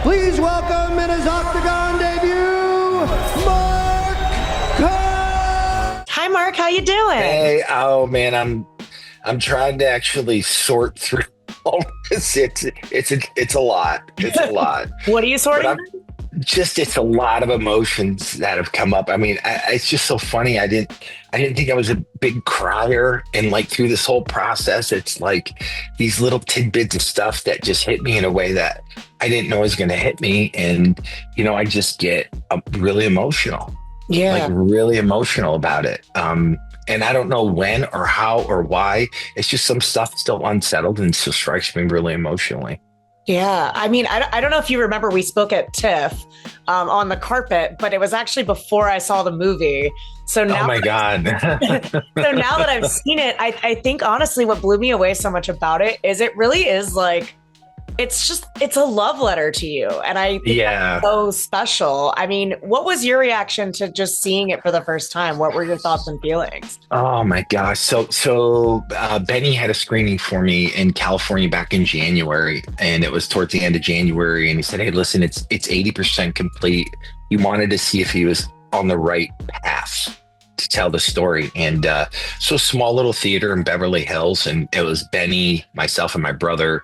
Please welcome in his Octagon debut, Mark Kerr. Hi, Mark. How you doing? Hey, oh man, I'm trying to actually sort through all this. It's a lot. It's a lot. What are you sorting? It's a lot of emotions that have come up. I mean, it's just so funny. I didn't think I was a big crier, and like through this whole process, it's like these little tidbits of stuff that just hit me in a way that I didn't know was going to hit me, and I just get really emotional. Yeah, like really emotional about it. And I don't know when or how or why. It's just some stuff still unsettled and still strikes me really emotionally. Yeah. I mean, I don't know if you remember, we spoke at TIFF on the carpet, but it was actually before I saw the movie. So now, oh my God. So now that I've seen it, I think honestly what blew me away so much about it is it really is like, it's a love letter to you. And I think that's so special. I mean, what was your reaction to just seeing it for the first time? What were your thoughts and feelings? Oh my gosh. So Benny had a screening for me in California back in January, and it was towards the end of January. And he said, hey, listen, it's 80% complete. He wanted to see if he was on the right path to tell the story. And so small little theater in Beverly Hills, and it was Benny, myself, and my brother.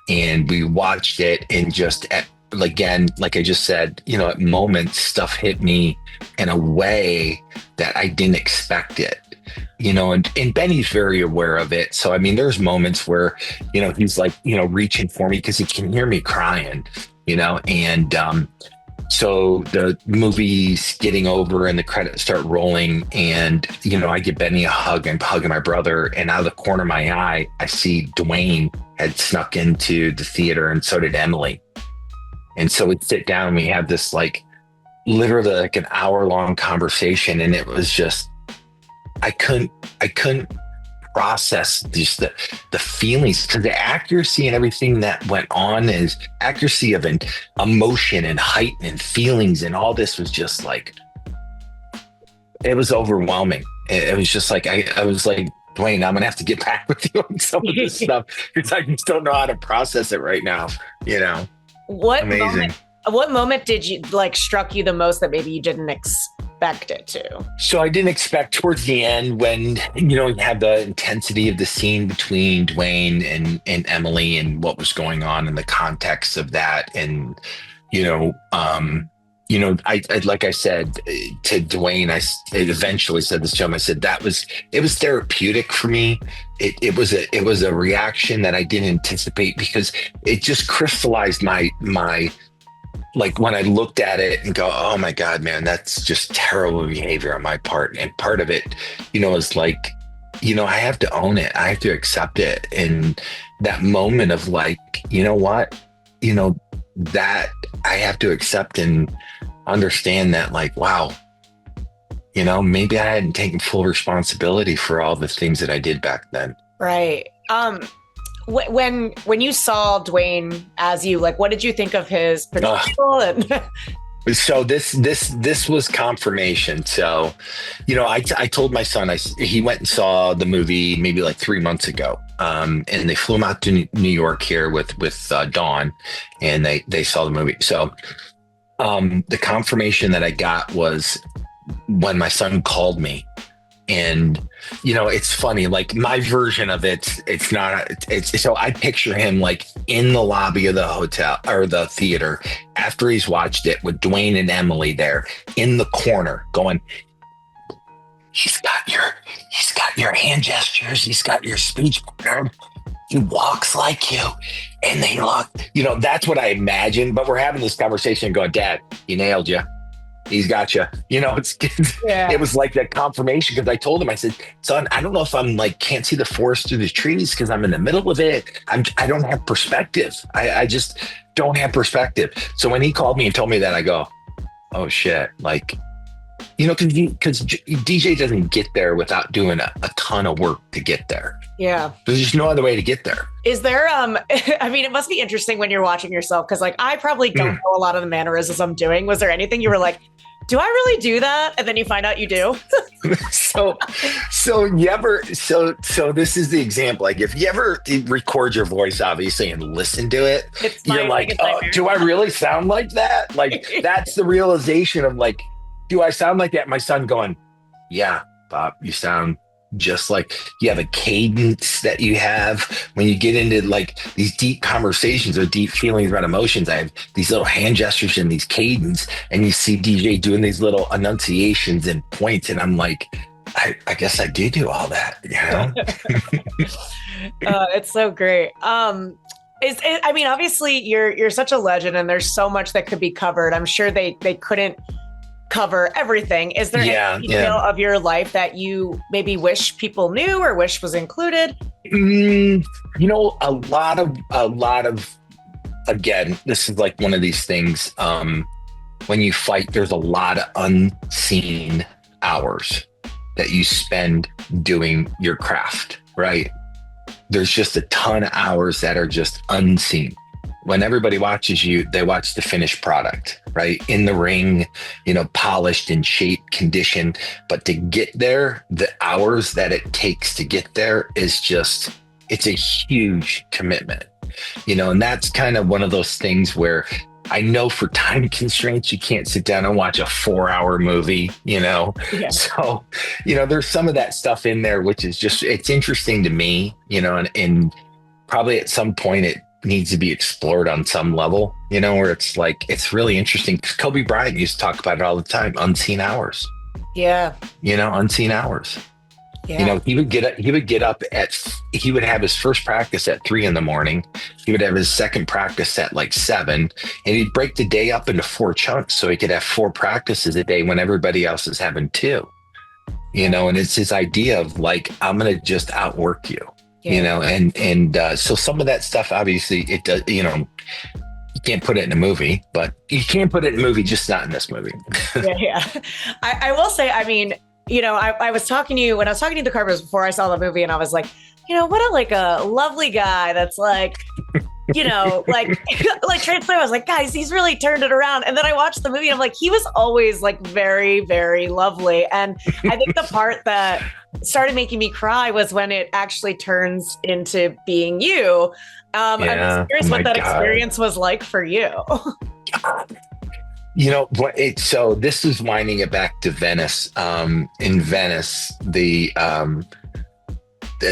And we watched it, and just again, like I just said, at moments stuff hit me in a way that I didn't expect it, and Benny's very aware of it. So, I mean, there's moments where, he's like, reaching for me because he can hear me crying, and so the movie's getting over and the credits start rolling, and, I give Benny a hug and hugging my brother, and out of the corner of my eye, I see Dwayne had snuck into the theater, and so did Emily. And so we'd sit down and we had this literally like an hour-long conversation, and it was just, I couldn't process just the feelings, because the accuracy and everything that went on is accuracy of an emotion and height and feelings, and all this was just like, it was overwhelming. It was just like, I was like, Dwayne, I'm gonna have to get back with you on some of this stuff because I just don't know how to process it right now. What Amazing. What moment did you struck you the most that maybe you didn't expect it to? So I didn't expect towards the end when, you have the intensity of the scene between Dwayne and Emily and what was going on in the context of that. And, I like I said to Dwayne, I eventually said this to him. I said it was therapeutic for me. It was a reaction that I didn't anticipate, because it just crystallized my like when I looked at it and go, oh my God, man, that's just terrible behavior on my part. And part of it, is like, I have to own it. I have to accept it. And that moment of like, you know what, that I have to accept and understand that, like, wow, maybe I hadn't taken full responsibility for all the things that I did back then. Right. When you saw Dwayne as you, what did you think of his potential? So this was confirmation. So, I told my son, he went and saw the movie maybe 3 months ago. And they flew him out to New York here with Dawn, and they saw the movie. So, the confirmation that I got was when my son called me. And, it's funny, like my version of it's so I picture him in the lobby of the hotel or the theater after he's watched it with Dwayne and Emily there in the corner going, he's got your hand gestures. He's got your speech prepared. He walks like you. And they look, that's what I imagined. But we're having this conversation and going, Dad, he nailed you. He's got you. It was like that confirmation, because I told him, I said, son, I don't know if I'm can't see the forest through the trees because I'm in the middle of it. I don't have perspective. I just don't have perspective. So when he called me and told me that, I go, oh shit. Because DJ doesn't get there without doing a ton of work to get there. Yeah. There's just no other way to get there. Is there, I mean, it must be interesting when you're watching yourself, because I probably don't know a lot of the mannerisms I'm doing. Was there anything you were like, do I really do that? And then you find out you do. So this is the example. Like if you ever record your voice, obviously, and listen to it, you're like, oh, do I really sound like that? Like that's the realization of like, do I sound like that? My son going, yeah, Bob, you sound just like you have a cadence that you have when you get into like these deep conversations or deep feelings about emotions. I have these little hand gestures and these cadence, and you see DJ doing these little enunciations and points, and I'm like, I guess I do all that, you know? It's so great. I mean, obviously you're such a legend, and there's so much that could be covered. I'm sure they couldn't cover everything. Is there any detail of your life that you maybe wish people knew or wish was included? You know, a lot of, again, this is like one of these things, when you fight, there's a lot of unseen hours that you spend doing your craft, right? There's just a ton of hours that are just unseen. When everybody watches you, they watch the finished product, right? In the ring, you know, polished in shape, condition. But to get there, the hours that it takes to get there is just, it's a huge commitment, you know, and that's kind of one of those things where I know for time constraints, you can't sit down and watch a 4-hour movie, you know? Yeah. So, you know, there's some of that stuff in there, which is just, it's interesting to me, you know, and probably at some point it needs to be explored on some level, you know, where it's like, it's really interesting. Kobe Bryant used to talk about it all the time, unseen hours. Yeah. You know, unseen hours. Yeah. You know, he would have his first practice at 3 a.m. He would have his second practice at like 7, and he'd break the day up into 4 chunks so he could have 4 practices a day when everybody else is having 2, you know, and it's his idea of like, I'm going to just outwork you, you know, and so some of that stuff, obviously it does, you know, you can't put it in a movie, but you can put it in a movie, just not in this movie. Yeah. I will say, I mean, you know, I was talking to you when I was talking to the Carpers before I saw the movie, and I was like, you know, what a lovely guy that's like, you know, like translate. I was like, guys, he's really turned it around. And then I watched the movie and I'm like, he was always like very, very lovely. And I think the part that started making me cry was when it actually turns into being you. I'm just curious what that experience was like for you. You know, so this is winding it back to Venice. In Venice, the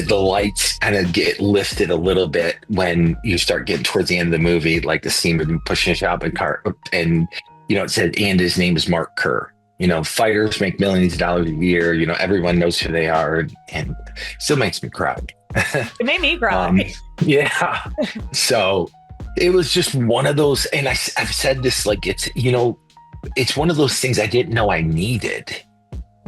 lights kind of get lifted a little bit when you start getting towards the end of the movie, like the scene of him pushing a shopping cart, and you know it said, and his name is Mark Kerr. You know, fighters make millions of dollars a year. You know, everyone knows who they are, and still makes me cry. It made me cry. Yeah. So it was just one of those, and I've said this, like, it's, you know, it's one of those things I didn't know I needed.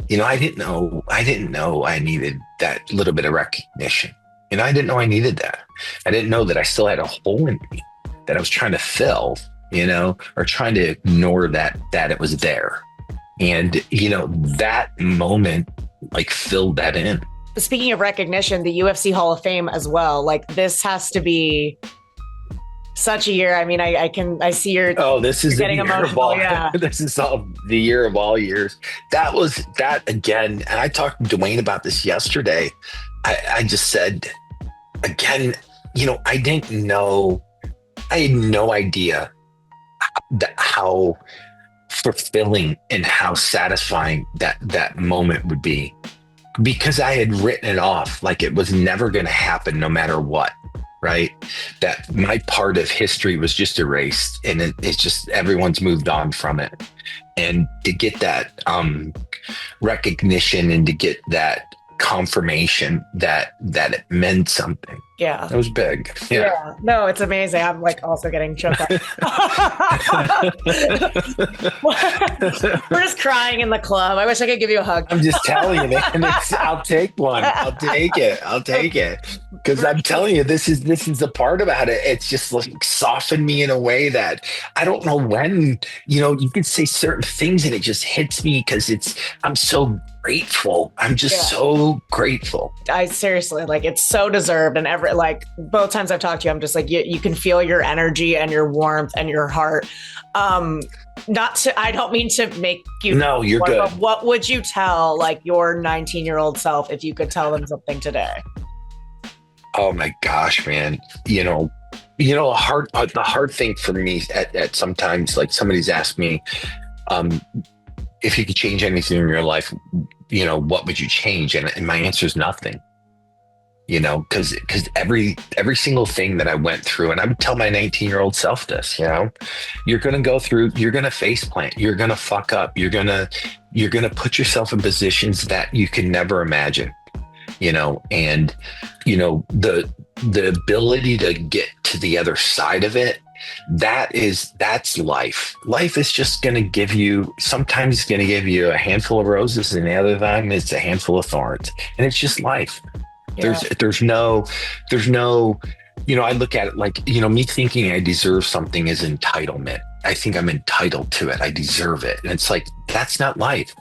You know, I didn't know I needed that little bit of recognition. You know, I didn't know I needed that. I didn't know that I still had a hole in me that I was trying to fill, you know, or trying to ignore that it was there. And, you know, that moment like filled that in. Speaking of recognition, the UFC Hall of Fame as well, like this has to be such a year. I mean, I see you're this is getting emotional. Yeah. This is the year of all years. That again, and I talked to Dwayne about this yesterday. I just said, again, you know, I had no idea how fulfilling and how satisfying that moment would be, because I had written it off like it was never going to happen no matter what. Right. That my part of history was just erased, and it's just everyone's moved on from it. And to get that recognition and to get that confirmation that it meant something. Yeah. It was big. Yeah. No, it's amazing. I'm like also getting choked up. We're just crying in the club. I wish I could give you a hug. I'm just telling you, man. I'll take one. I'll take it. Because I'm telling you, this is the part about it. It's just like softened me in a way that I don't know when, you know, you can say certain things and it just hits me because I'm so grateful. I'm just so grateful. I seriously, like, it's so deserved, and like both times I've talked to you, I'm just like, you can feel your energy and your warmth and your heart. I don't mean to make you. No, you're good. But what would you tell like your 19-year-old self if you could tell them something today? Oh my gosh, man. The hard thing for me at sometimes, like somebody's asked me, if you could change anything in your life, what would you change? And my answer is nothing. Because every single thing that I went through, and I would tell my 19-year-old self this, you're going to go through, you're going to face plant, you're going to fuck up, you're going to put yourself in positions that you can never imagine, and the ability to get to the other side of it, that's life. Life is just going to give you, sometimes it's going to give you a handful of roses, and the other time it's a handful of thorns, and it's just life. Yeah. There's no, I look at it like, me thinking I deserve something is entitlement. I think I'm entitled to it. I deserve it. And it's like, that's not life.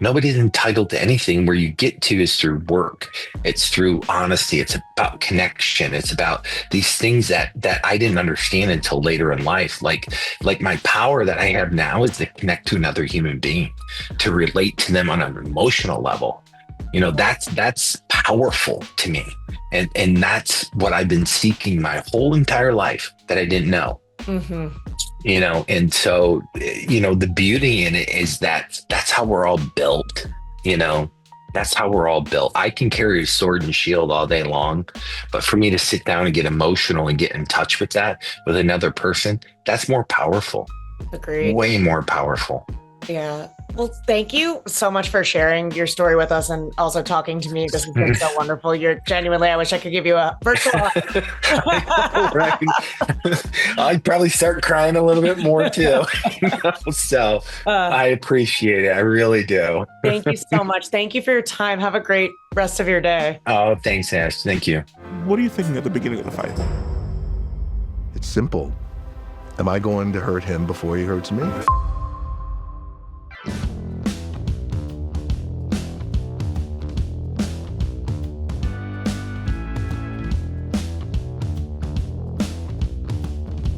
Nobody's entitled to anything. Where you get to is through work. It's through honesty. It's about connection. It's about these things that I didn't understand until later in life. Like my power that I have now is to connect to another human being, to relate to them on an emotional level. That's powerful to me. And that's what I've been seeking my whole entire life that I didn't know. Mm-hmm. And so, the beauty in it is that's how we're all built, that's how we're all built. I can carry a sword and shield all day long, but for me to sit down and get emotional and get in touch with that with another person, that's more powerful. Agreed. Way more powerful. Yeah. Well, thank you so much for sharing your story with us and also talking to me. This has been so wonderful. You're genuinely, I wish I could give you a virtual hug. I know, right? I'd probably start crying a little bit more too. So I appreciate it. I really do. Thank you so much. Thank you for your time. Have a great rest of your day. Oh, thanks, Ash. Thank you. What are you thinking at the beginning of the fight? It's simple. Am I going to hurt him before he hurts me?